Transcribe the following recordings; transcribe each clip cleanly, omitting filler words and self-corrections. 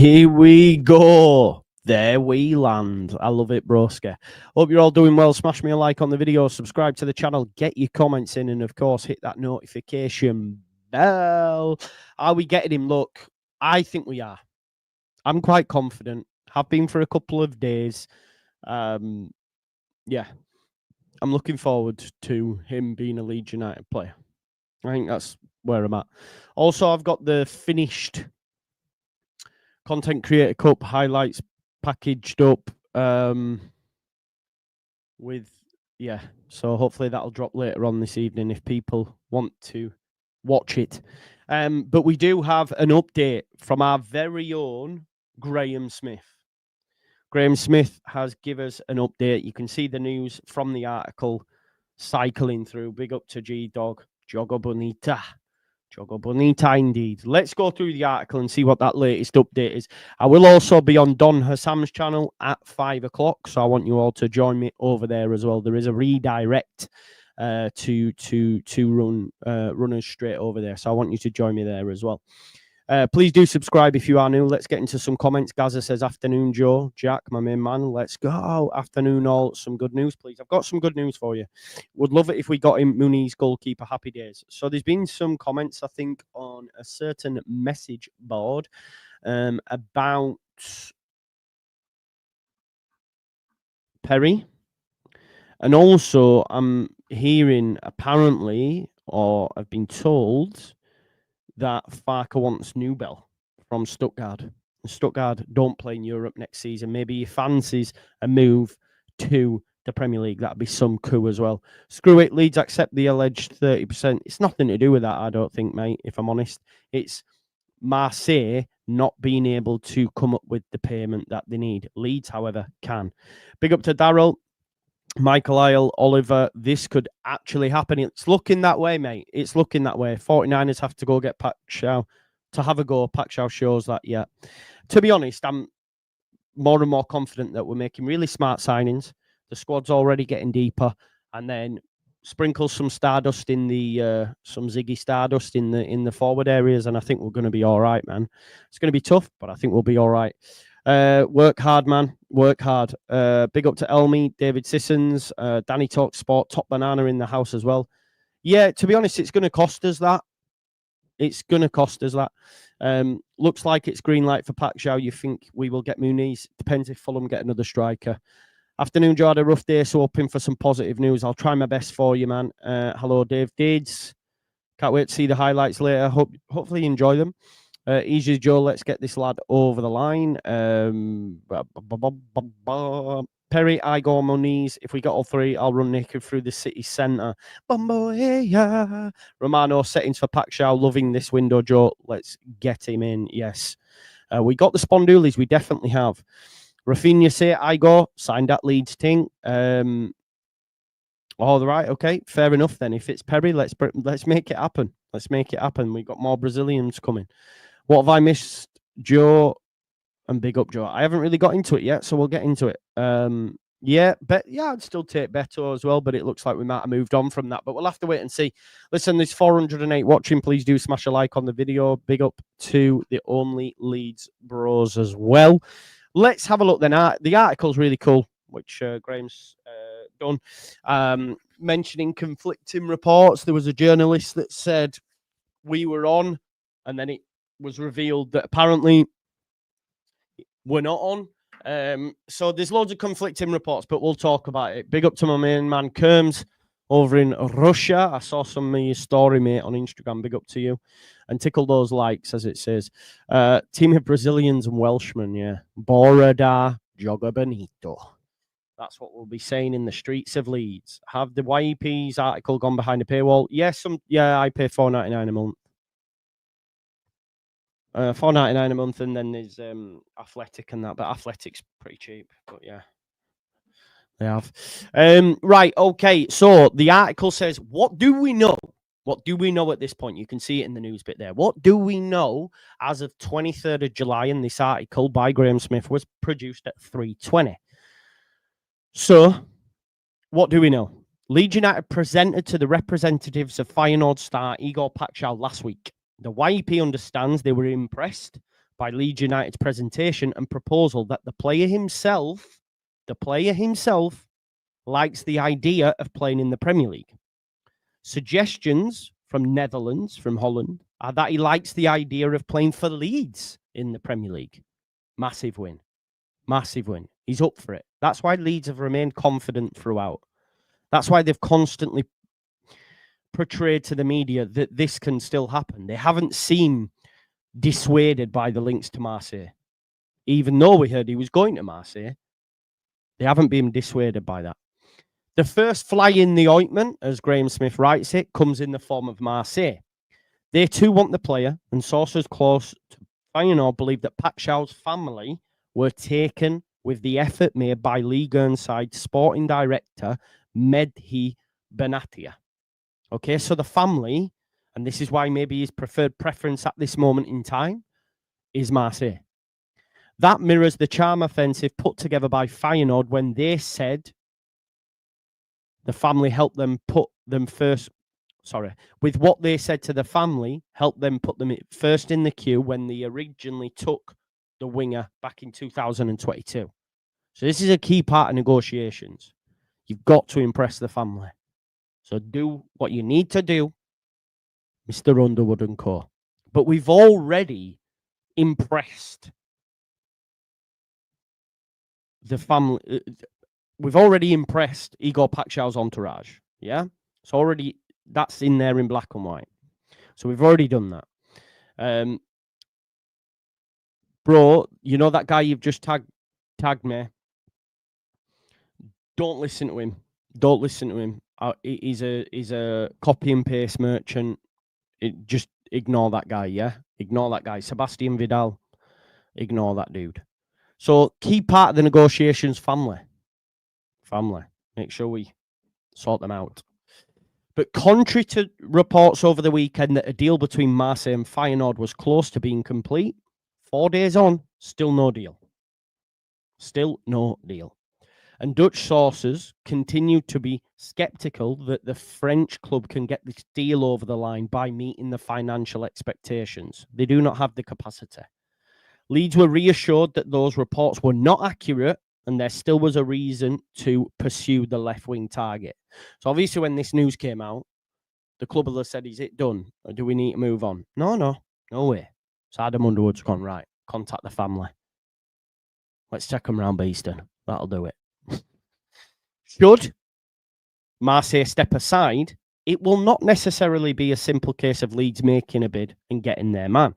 Here we go. There we land. I love it, broski. Hope you're all doing well. Smash me a like on the video. Subscribe to the channel. Get your comments in. And, of course, hit that notification bell. Are we getting him? Look, I think we are. I'm quite confident. Have been for a couple of days. Yeah. I'm looking forward to him being a Leeds United player. I think that's where I'm at. Also, I've got the finished Content Creator Cup highlights packaged up so hopefully that'll drop later on this evening if people want to watch it. But we do have an update from our very own Graeme Smith. Graeme Smith has given us an update. You can see the news from the article cycling through. Big up to G-Dog. Jogo Bonita. Jogo Bonita indeed. Let's go through the article and see what that latest update is. I will also be on Don Hassam's channel at 5 o'clock, so I want you all to join me over there as well. There is a redirect to run us straight over there, so I want you to join me there as well. Please do subscribe if you are new. Let's get into some comments. Gaza says, afternoon, Joe. Jack, my main man. Let's go. Afternoon, all. Some good news, please. I've got some good news for you. Would love it if we got him, Muniz, goalkeeper. Happy days. So there's been some comments, I think, on a certain message board about Perry. And also, I'm hearing, apparently, or I've been told, that Farke wants Newbell from Stuttgart. Stuttgart don't play in Europe next season. Maybe he fancies a move to the Premier League. That'd be some coup as well. Screw it. Leeds accept the alleged 30%. It's nothing to do with that, I don't think, mate, if I'm honest. It's Marseille not being able to come up with the payment that they need. Leeds, however, can. Big up to Daryl. Michael Isle, Oliver, this could actually happen. It's looking that way, mate. It's looking that way. 49ers have to go get Paixão to have a go. Paixão shows that, yeah. To be honest, I'm more and more confident that we're making really smart signings. The squad's already getting deeper. And then sprinkle some stardust in the, some Ziggy Stardust in the forward areas. And I think we're going to be all right, man. It's going to be tough, but I think we'll be all right. Work hard, man. Work hard. Big up to Elmi, David Sissons, Danny Talk Sport, Top Banana in the house as well. Yeah, to be honest, it's going to cost us that. It's going to cost us that. Looks like it's green light for Paixão. You think we will get Muniz? Depends if Fulham get another striker. Afternoon, Joe. Had a rough day, so hoping for some positive news. I'll try my best for you, man. Hello, Dave Dids. Can't wait to see the highlights later. Hopefully you enjoy them. Easy Joe, let's get this lad over the line. Perry, Igor, Muniz. If we got all three, I'll run naked through the city centre. Romano, settings for Paixão. Loving this window, Joe. Let's get him in. Yes. We got the Spondulis. We definitely have. Rafinha say, Igor, signed that Leeds thing. All right, okay. Fair enough then. If it's Perry, let's make it happen. Let's make it happen. We've got more Brazilians coming. What have I missed, Joe? And big up, Joe. I haven't really got into it yet, so we'll get into it. I'd still take Beto as well, but it looks like we might have moved on from that. But we'll have to wait and see. Listen, there's 408 watching. Please do smash a like on the video. Big up to the only Leeds bros as well. Let's have a look then. The article's really cool, which Graham's done. Mentioning conflicting reports. There was a journalist that said we were on, and then it was revealed that apparently we're not on. So there's loads of conflicting reports, but we'll talk about it. Big up to my main man, Kerms, over in Russia. I saw some of your story, mate, on Instagram. Big up to you. And tickle those likes, as it says. Team of Brazilians and Welshmen, yeah. Borada, Joga Bonito. That's what we'll be saying in the streets of Leeds. Have the YEP's article gone behind the paywall? Yes, I pay $4.99 a month. $4.99 a month, and then there's Athletic and that, but Athletic's pretty cheap. But yeah, they have. Right, okay. So the article says, what do we know? What do we know at this point? You can see it in the news bit there. What do we know as of 23rd of July? And this article by Graeme Smith was produced at 3:20. So, what do we know? Leeds United presented to the representatives of Feyenoord star Igor Paixao last week. The YEP understands they were impressed by Leeds United's presentation and proposal that the player himself likes the idea of playing in the Premier League. Suggestions from Netherlands, from Holland, are that he likes the idea of playing for Leeds in the Premier League. Massive win. Massive win. He's up for it. That's why Leeds have remained confident throughout. That's why they've constantly portrayed to the media that this can still happen. They haven't seemed dissuaded by the links to Marseille. Even though we heard he was going to Marseille, they haven't been dissuaded by that. The first fly in the ointment, as Graeme Smith writes it, comes in the form of Marseille. They too want the player, and sources close to Feyenoord believe that Paixao's family were taken with the effort made by Ligue 1 side sporting director Mehdi Benatia. Okay, so the family, and this is why maybe his preferred preference at this moment in time, is Marseille. That mirrors the charm offensive put together by Feyenoord when they said the family helped them put them first. With what they said to the family, helped them put them first in the queue when they originally took the winger back in 2022. So this is a key part of negotiations. You've got to impress the family. So do what you need to do, Mr. Underwood and co. But we've already impressed the family. We've already impressed Igor Paixao's entourage. Yeah? It's already, that's in there in black and white. So we've already done that. Bro, you know that guy you've just tagged me? Don't listen to him. Don't listen to him. He's a copy and paste merchant. Just ignore that guy, yeah? Ignore that guy. Sebastian Vidal. Ignore that dude. So, key part of the negotiations, family. Family. Make sure we sort them out. But contrary to reports over the weekend that a deal between Marseille and Feyenoord was close to being complete, 4 days on, still no deal. Still no deal. And Dutch sources continue to be sceptical that the French club can get this deal over the line by meeting the financial expectations. They do not have the capacity. Leeds were reassured that those reports were not accurate and there still was a reason to pursue the left-wing target. So obviously when this news came out, the club will have said, is it done? Or do we need to move on? No way. So Adam Underwood's gone, right, contact the family. Let's check them round Beeston. That'll do it. Should Marseille step aside, it will not necessarily be a simple case of Leeds making a bid and getting their man.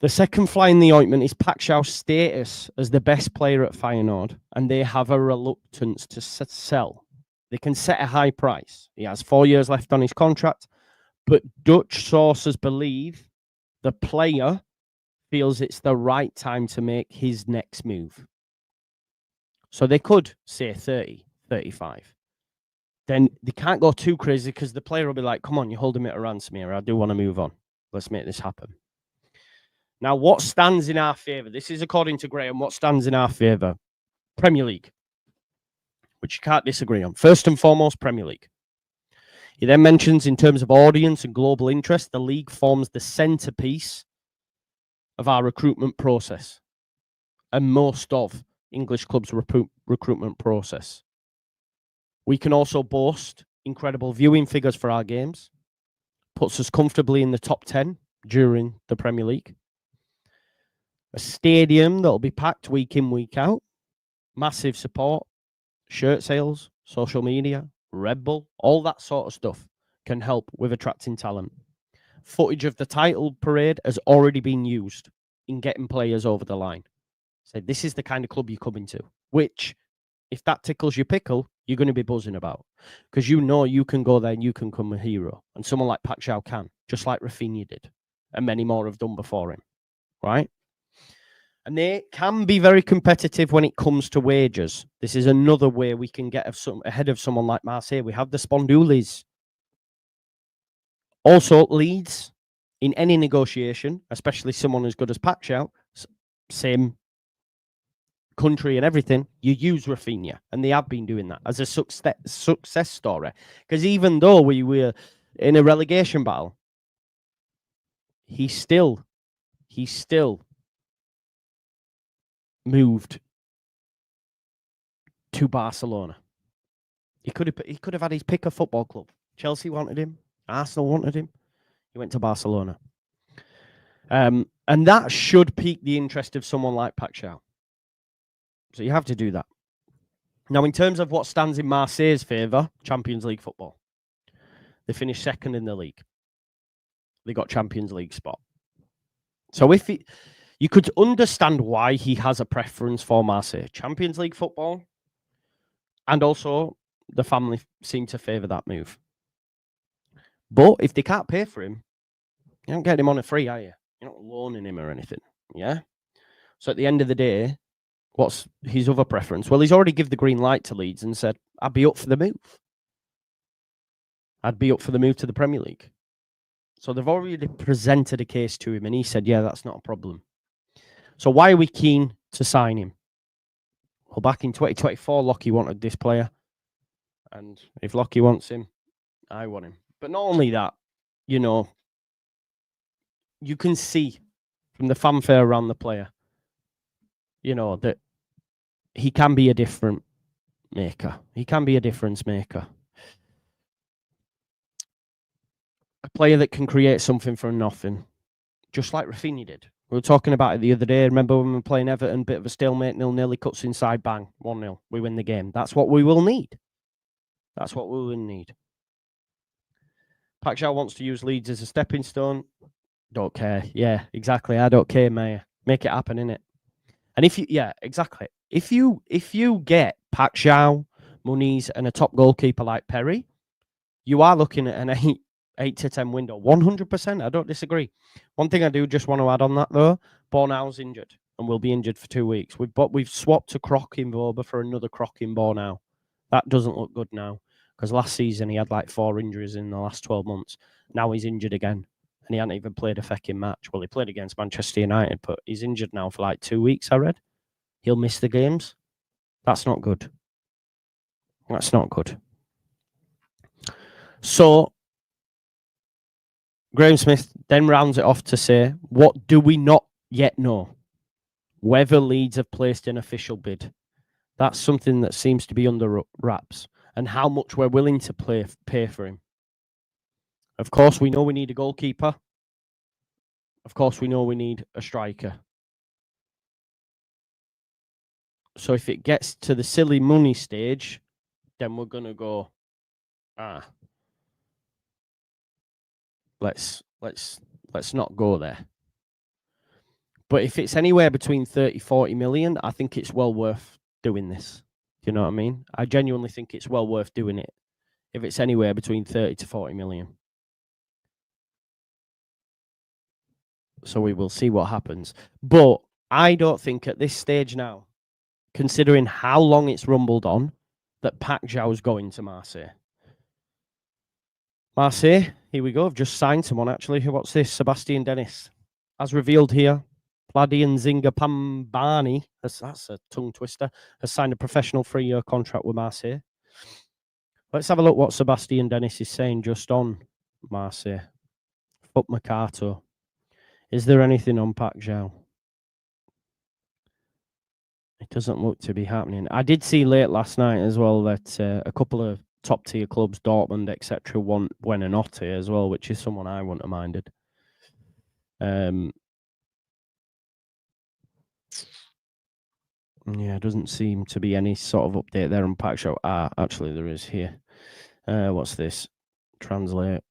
The second fly in the ointment is Paixao's status as the best player at Feyenoord, and they have a reluctance to sell. They can set a high price. He has 4 years left on his contract, but Dutch sources believe the player feels it's the right time to make his next move. So they could say 30, 35. Then they can't go too crazy because the player will be like, come on, you're holding me at a ransom here. I do want to move on. Let's make this happen. Now, what stands in our favour? This is according to Graham. What stands in our favour? Premier League, which you can't disagree on. First and foremost, Premier League. He then mentions in terms of audience and global interest, the league forms the centrepiece of our recruitment process and most of English clubs' recruitment process. We can also boast incredible viewing figures for our games, puts us comfortably in the top 10 during the Premier League. A stadium that will be packed week in, week out, massive support, shirt sales, social media, Red Bull, all that sort of stuff can help with attracting talent. Footage of the title parade has already been used in getting players over the line. So this is the kind of club you're coming to, which, if that tickles your pickle, you're going to be buzzing about. Because you know you can go there and you can become a hero. And someone like Paixão can, just like Rafinha did. And many more have done before him. Right? And they can be very competitive when it comes to wages. This is another way we can get ahead of someone like Marseille. We have the Spondoulis. Also, Leeds, in any negotiation, especially someone as good as Paixão, same country and everything, you use Rafinha, and they have been doing that as a success story. Because even though we were in a relegation battle, he still he still moved to Barcelona. He could have had his pick of football club. Chelsea wanted him. Arsenal wanted him. He went to Barcelona. And that should pique the interest of someone like Paixão. So you have to do that. Now, in terms of what stands in Marseille's favour, Champions League football. They finished second in the league. They got Champions League spot. So you could understand why he has a preference for Marseille. Champions League football. And also, the family seem to favour that move. But if they can't pay for him, you don't get him on a free, are you? You're not loaning him or anything. Yeah? So at the end of the day, what's his other preference? Well, he's already given the green light to Leeds and said, I'd be up for the move. I'd be up for the move to the Premier League. So they've already presented a case to him, and he said, yeah, that's not a problem. So why are we keen to sign him? Well, back in 2024, Lockie wanted this player. And if Lockie wants him, I want him. But not only that, you know, you can see from the fanfare around the player, you know, that he can be a difference maker. He can be a difference maker. A player that can create something from nothing, just like Rafinha did. We were talking about it the other day. Remember when we were playing Everton, bit of a stalemate, 0-0, he cuts inside, bang, 1-0. We win the game. That's what we will need. That's what we will need. Paixão wants to use Leeds as a stepping stone. Don't care. Yeah, exactly. I don't care, Mayor. Make it happen, innit? And exactly. If you get Paixão, Muniz, and a top goalkeeper like Perry, you are looking at an 8 to 10 window. 100%. I don't disagree. One thing I do just want to add on that though, Bornau's injured and will be injured for 2 weeks. We've swapped a Croc in Boba for another Croc in Bornau. That doesn't look good now because last season he had like 4 injuries in the last 12 months. Now he's injured again. And he hadn't even played a fecking match. Well, he played against Manchester United, but he's injured now for like 2 weeks, I read. He'll miss the games. That's not good. That's not good. So, Graeme Smith then rounds it off to say, what do we not yet know? Whether Leeds have placed an official bid. That's something that seems to be under wraps. And how much we're willing to pay for him. Of course, we know we need a goalkeeper. Of course, we know we need a striker. So if it gets to the silly money stage, then we're going to go, let's not go there. But if it's anywhere between 30, 40 million, I think it's well worth doing this. Do you know what I mean? I genuinely think it's well worth doing it if it's anywhere between 30 to 40 million. So we will see what happens. But I don't think at this stage now, considering how long it's rumbled on, that Paixão is going to Marseille. Marseille, here we go. I've just signed someone, actually. What's this? Sebastian Dennis. As revealed here, Pladian Zinga Pambani, that's a tongue twister, has signed a professional 3-year contract with Marseille. Let's have a look what Sebastian Dennis is saying just on Marseille. Foot Mercato. Is there anything on Paixão? It doesn't look to be happening. I did see late last night as well that a couple of top-tier clubs, Dortmund, etc., want Buonanotte as well, which is someone I wouldn't have minded. Yeah, doesn't seem to be any sort of update there on Paixão. Actually, there is here. What's this? Translate.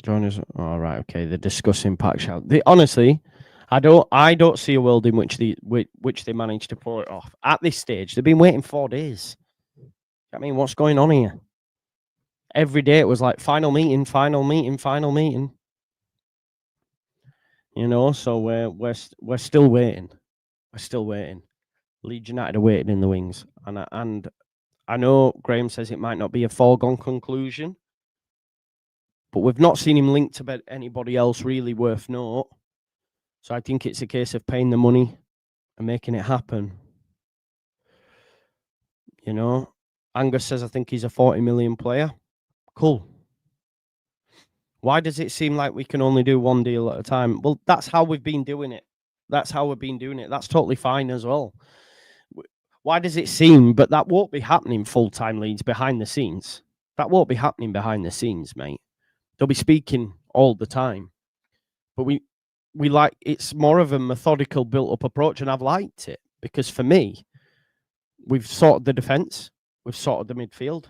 Join us. All right, okay. They're discussing Paixão. Honestly, I don't see a world in which they managed to pull it off at this stage. They've been waiting 4 days. I mean, what's going on here? Every day it was like final meeting, final meeting, final meeting. You know, so we're still waiting. We're still waiting. Leeds United are waiting in the wings, and I know Graeme says it might not be a foregone conclusion, but we've not seen him linked to anybody else really worth note. So I think it's a case of paying the money and making it happen. You know, Angus says I think he's a 40 million player. Cool. Why does it seem like we can only do one deal at a time? Well, that's how we've been doing it. That's totally fine as well. Why does it seem, but that won't be happening full-time, Leeds, behind the scenes. That won't be happening behind the scenes, mate. They'll be speaking all the time. But we like, it's more of a methodical, built-up approach, and I've liked it. Because for me, we've sorted the defence, we've sorted the midfield,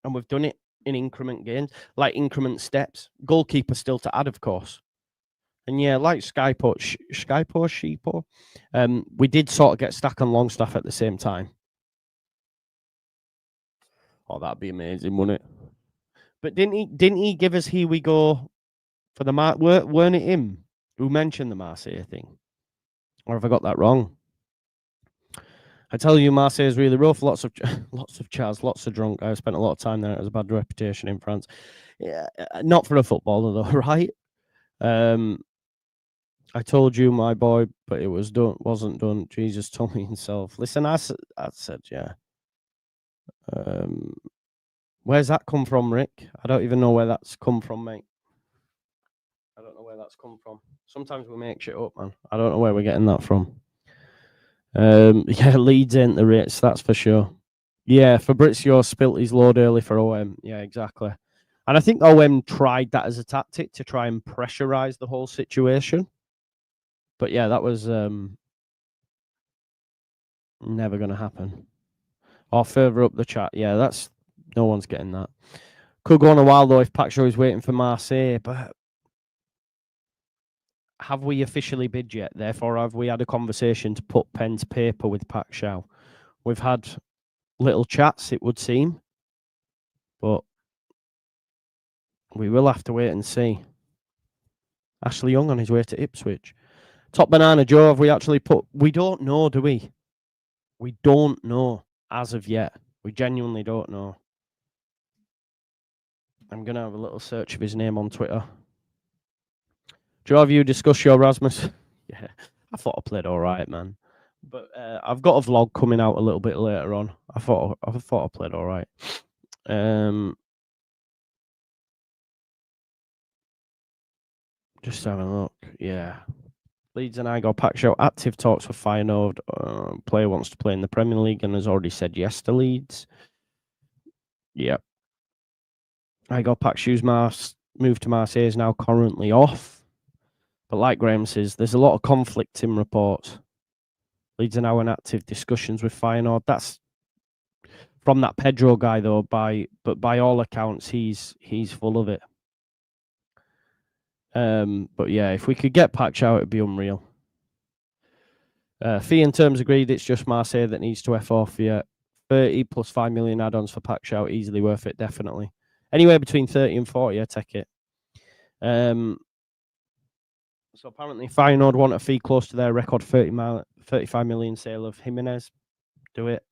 and we've done it in increment gains, like increment steps. Goalkeeper still to add, of course. And yeah, like Sheepo, we did sort of get Stack and Longstaff at the same time. Oh, that'd be amazing, wouldn't it? But didn't he give us Here We Go for the weren't it him who mentioned the Marseille thing? Or have I got that wrong? I tell you, Marseille is really rough. Lots of chars, lots of drunk. I spent a lot of time there. It has a bad reputation in France. Yeah, not for a footballer though, right? I told you, my boy, but it wasn't done. Jesus told me himself. Listen, I said, yeah. Where's that come from, Rick? I don't even know where that's come from, mate. I don't know where that's come from. Sometimes we make shit up, man. I don't know where we're getting that from. Yeah, Leeds ain't the Ritz, that's for sure. Yeah, Fabrizio spilt his load early for OM. Yeah, exactly. And I think OM tried that as a tactic to try and pressurize the whole situation. But yeah, that was never going to happen. Or further up the chat. Yeah, that's no one's getting that. Could go on a while though if Paixão is waiting for Marseille, but have we officially bid yet? Therefore, have we had a conversation to put pen to paper with Paixão? We've had little chats, it would seem, but we will have to wait and see. Ashley Young on his way to Ipswich. Top Banana Joe, have we actually put... We don't know, do we? We don't know as of yet. We genuinely don't know. I'm going to have a little search of his name on Twitter. Joe, have you discussed your Rasmus? Yeah, I thought I played all right, man. But I've got a vlog coming out a little bit later on. I thought I played all right. Just having a look. Yeah. Leeds and Igor Paixao active talks for Feyenoord. Player wants to play in the Premier League and has already said yes to Leeds. Yep. Igor Paixao's move to Marseille is now currently off. But like Graeme says, there's a lot of conflict in reports. Leeds are now in active discussions with Feyenoord. That's from that Pedro guy, though. But by all accounts, he's full of it. But yeah, if we could get Paixao, it'd be unreal. Fee and terms agreed. It's just Marseille that needs to F off. Yeah, 30 plus 5 million add-ons for Paixao, easily worth it. Definitely. Anywhere between 30 and 40, I take it. So apparently Feyenoord want a fee close to their record 35 million sale of Jimenez. Do it.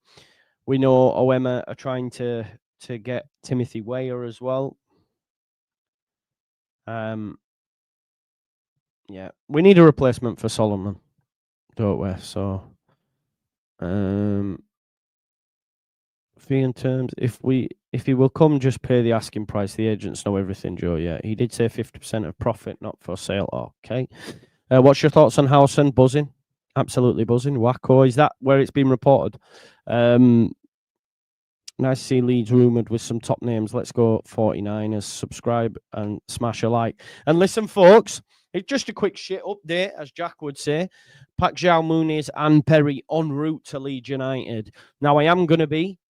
We know OM are trying to get Timothy Weah as well. Yeah, we need a replacement for Solomon, don't we? So, fee and terms. If he will come, just pay the asking price. The agents know everything, Joe. Yeah, he did say 50% of profit, not for sale. Okay. What's your thoughts on Howson? Buzzing, absolutely buzzing. Wacko, is that where it's been reported? Nice to see Leeds rumoured with some top names. Let's go 49ers. Subscribe and smash a like. And listen, folks, it's just a quick shit update, as Jack would say. Paixão, Muniz and Perry en route to Leeds United. Now, I am going to be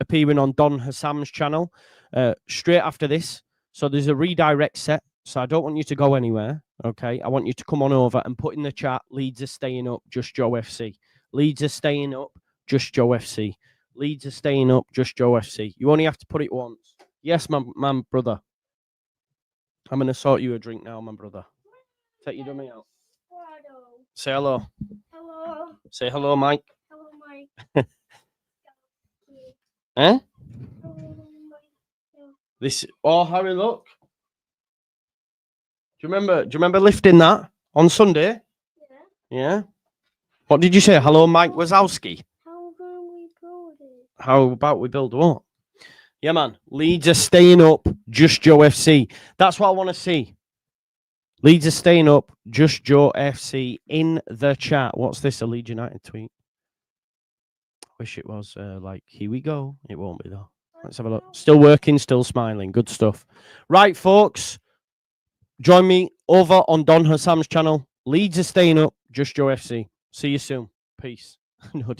appearing on Don Hassam's channel straight after this. So there's a redirect set. So I don't want you to go anywhere, okay? I want you to come on over and put in the chat, Leeds are staying up, Just Joe FC. Leeds are staying up, Just Joe FC. Leeds are staying up, Just Joe FC. You only have to put it once. Yes, my brother. I'm going to sort you a drink now, my brother. Take your dummy out. Say hello. Hello. Say hello, Mike. Hello, Mike. Eh? Hello, Mike. This. Oh, Harry, look. Do you remember lifting that on Sunday? Yeah. Yeah. What did you say? Hello, Mike Wazowski. How can we build it? How about we build what? Yeah, man. Leeds are staying up. Just Joe FC. That's what I want to see. Leeds are staying up. Just Joe FC in the chat. What's this? A Leeds United tweet. Wish it was like, here we go. It won't be though. Let's have a look. Still working, still smiling. Good stuff. Right, folks. Join me over on Don Hassam's channel. Leeds are staying up. Just Joe FC. See you soon. Peace. No.